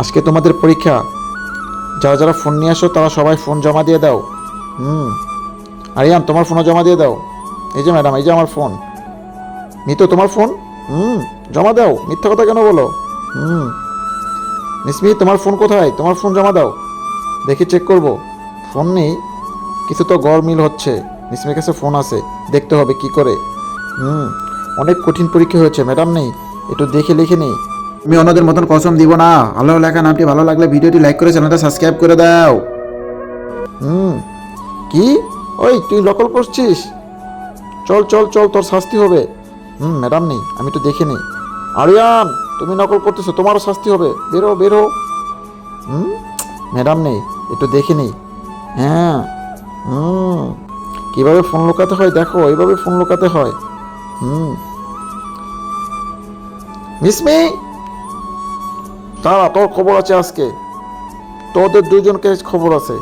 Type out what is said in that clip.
আজকে তোমাদের পরীক্ষা। যারা যারা ফোন নিয়ে আসো তারা সবাই ফোন জমা দিয়ে দাও। আরিয়ান, তোমার ফোনও জমা দিয়ে দাও। এই যে ম্যাডাম, এই যে আমার ফোন। মিতু, তোমার ফোন জমা দাও। মিথ্যা কথা কেন বলো? মিসমি, তোমার ফোন কোথায়? তোমার ফোন জমা দাও। দেখি, চেক করব। ফোন নেই, কিছু তো গড়মিল হচ্ছে। মিসমির কাছে ফোন আছে, দেখতে হবে কি করে। অনেক কঠিন পরীক্ষা হয়েছে, ম্যাডাম নেই, একটু দেখে লিখে নেই। আমি অন্যদের মতন কসম দিব না। আল্লাহ লেখা নামটি ভালো লাগলে ভিডিওটি লাইক করে চ্যানেলটা সাবস্ক্রাইব করে দাও। কি? ওই, তুই নকল করছিস? চল চল চল, তোর শাস্তি হবে। ম্যাডাম নেই, আমি একটু দেখে নিই। আরিয়ান, তুমি নকল করতেছো, তোমারও শাস্তি হবে। বেরো বেরো। ম্যাডাম নেই, একটু দেখে নিই। হ্যাঁ, কিভাবে ফোন লুকাতে হয় দেখো, এইভাবে ফোন লুকাতে হয়। মিসমি, তারা তোর খবর আছে আজকে। তোদের দুজনকে খবর আছে।